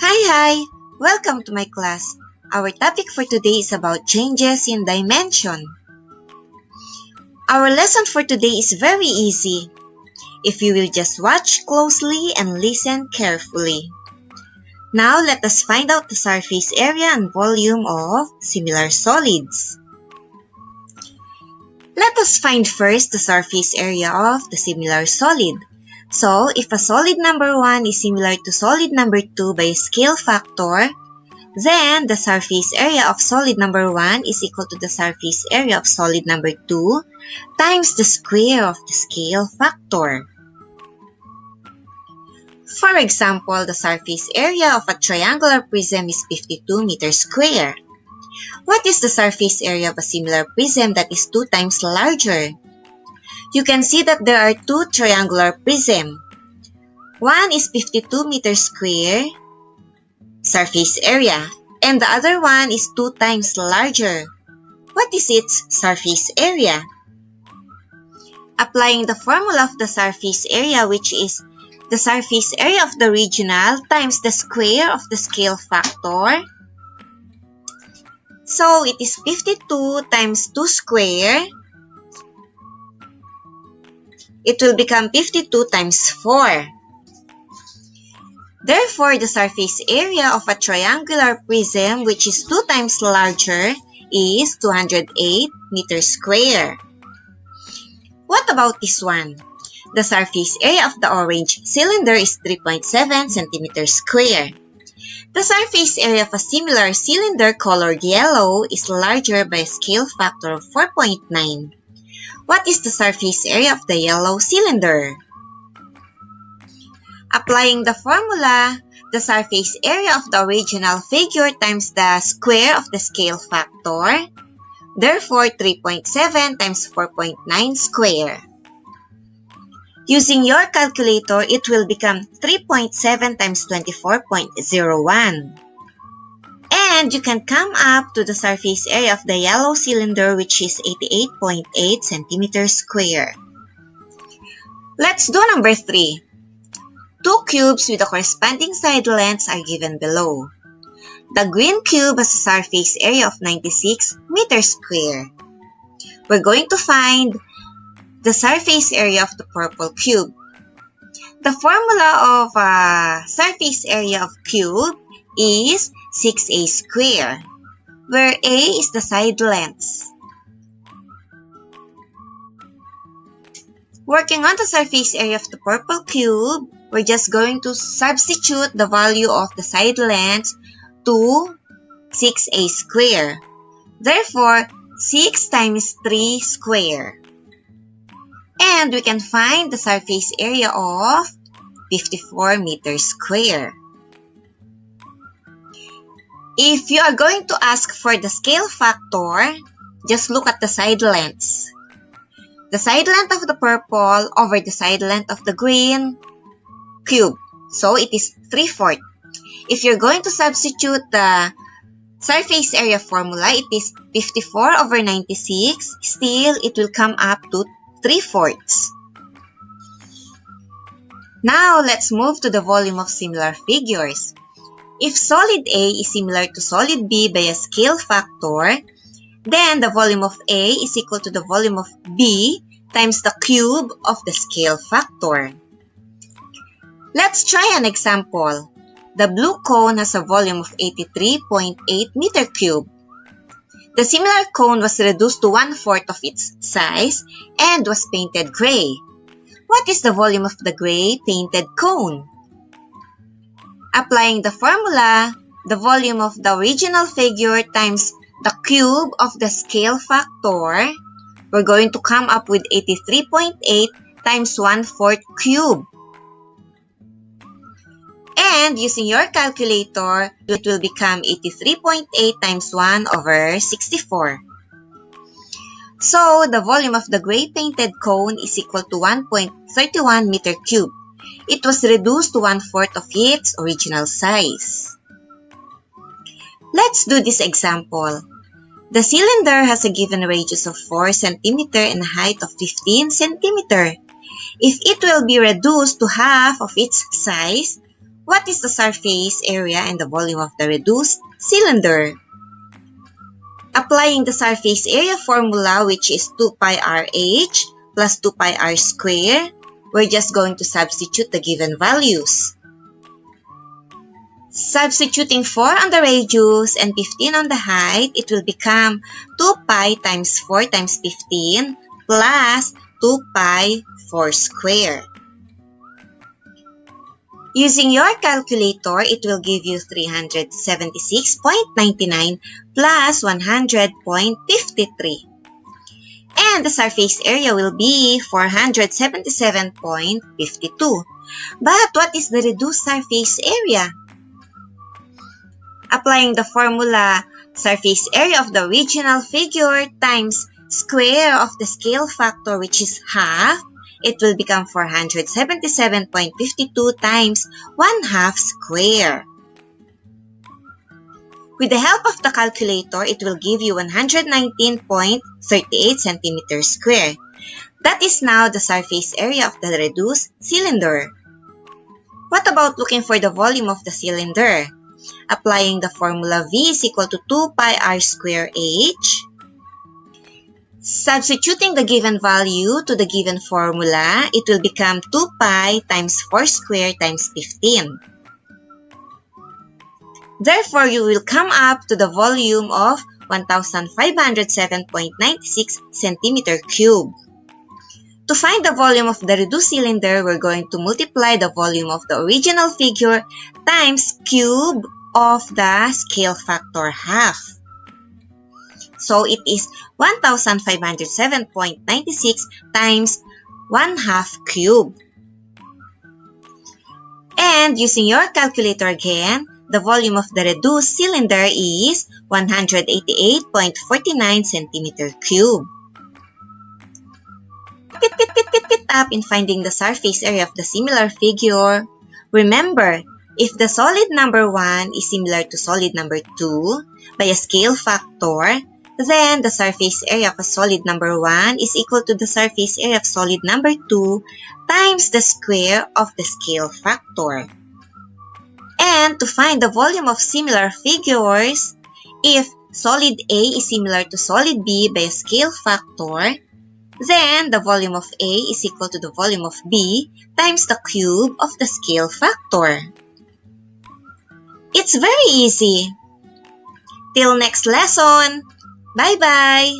Hi! Welcome to my class. Our topic for today is about changes in dimension. Our lesson for today is very easy if you will just watch closely and listen carefully. Now let us find out the surface area and volume of similar solids. Let us find first the surface area of the similar solid. So, if a solid number 1 is similar to solid number 2 by a scale factor, then the surface area of solid number 1 is equal to the surface area of solid number 2 times the square of the scale factor. For example, the surface area of a triangular prism is 52 meters square. What is the surface area of a similar prism that is 2 times larger? You can see that there are two triangular prisms. One is 52 meters square surface area, and the other one is 2 times larger. What is its surface area? Applying the formula of the surface area, which is the surface area of the regional times the square of the scale factor. So, it is 52 times 2 square. It will become 52 times 4. Therefore, the surface area of a triangular prism, which is 2 times larger, is 208 meters square. What about this one? The surface area of the orange cylinder is 3.7 centimeters square. The surface area of a similar cylinder colored yellow is larger by a scale factor of 4.9. What is the surface area of the yellow cylinder? Applying the formula, the surface area of the original figure times the square of the scale factor. Therefore, 3.7 times 4.9 square. Using your calculator, it will become 3.7 times 24.01. And you can come up to the surface area of the yellow cylinder, which is 88.8 centimeters square. Let's do number 3. Two cubes with the corresponding side lengths are given below. The green cube has a surface area of 96 meters square. We're going to find the surface area of the purple cube. The formula of surface area of cube is 6a square, where a is the side lengths. Working on the surface area of the purple cube, we're just going to substitute the value of the side lengths to 6a square. Therefore, 6 times 3 square. And we can find the surface area of 54 meters square. If you are going to ask for the scale factor, just look at the side lengths. The side length of the purple over the side length of the green cube. So, it is 3/4. If you're going to substitute the surface area formula, it is 54 over 96. Still, it will come up to 3/4. Now, let's move to the volume of similar figures. If solid A is similar to solid B by a scale factor, then the volume of A is equal to the volume of B times the cube of the scale factor. Let's try an example. The blue cone has a volume of 83.8 meter cube. The similar cone was reduced to 1/4 of its size and was painted gray. What is the volume of the gray painted cone? Applying the formula, the volume of the original figure times the cube of the scale factor, we're going to come up with 83.8 times 1/4 cube. And using your calculator, it will become 83.8 times 1 over 64. So, the volume of the gray painted cone is equal to 1.31 meter cube. It was reduced to 1/4 of its original size. Let's do this example. The cylinder has a given radius of 4 cm and a height of 15 cm. If it will be reduced to half of its size, What is the surface area and the volume of the reduced cylinder? Applying the surface area formula, which is 2 pi rh plus 2 pi r square, we're just going to substitute the given values. Substituting 4 on the radius and 15 on the height, it will become 2 pi times 4 times 15 plus 2 pi 4 square. Using your calculator, it will give you 376.99 plus 100.53. And the surface area will be 477.52. But what is the reduced surface area? Applying the formula, surface area of the original figure times square of the scale factor, which is half, it will become 477.52 times 1/2 square. With the help of the calculator, it will give you 119.38 centimeters square. That is now the surface area of the reduced cylinder. What about looking for the volume of the cylinder? Applying the formula V is equal to 2 pi r square h. Substituting the given value to the given formula, it will become 2 pi times 4 square times 15. Therefore, you will come up to the volume of 1,507.96 centimeter cube. To find the volume of the reduced cylinder, we're going to multiply the volume of the original figure times cube of the scale factor half. So it is 1,507.96 times 1/2 cube. And using your calculator again, the volume of the reduced cylinder is 188.49 centimeter cube. Pit up in finding the surface area of the similar figure. Remember, if the solid number 1 is similar to solid number 2 by a scale factor, then the surface area of a solid number 1 is equal to the surface area of solid number 2 times the square of the scale factor. And to find the volume of similar figures, if solid A is similar to solid B by a scale factor, then the volume of A is equal to the volume of B times the cube of the scale factor. It's very easy. Till next lesson. Bye-bye.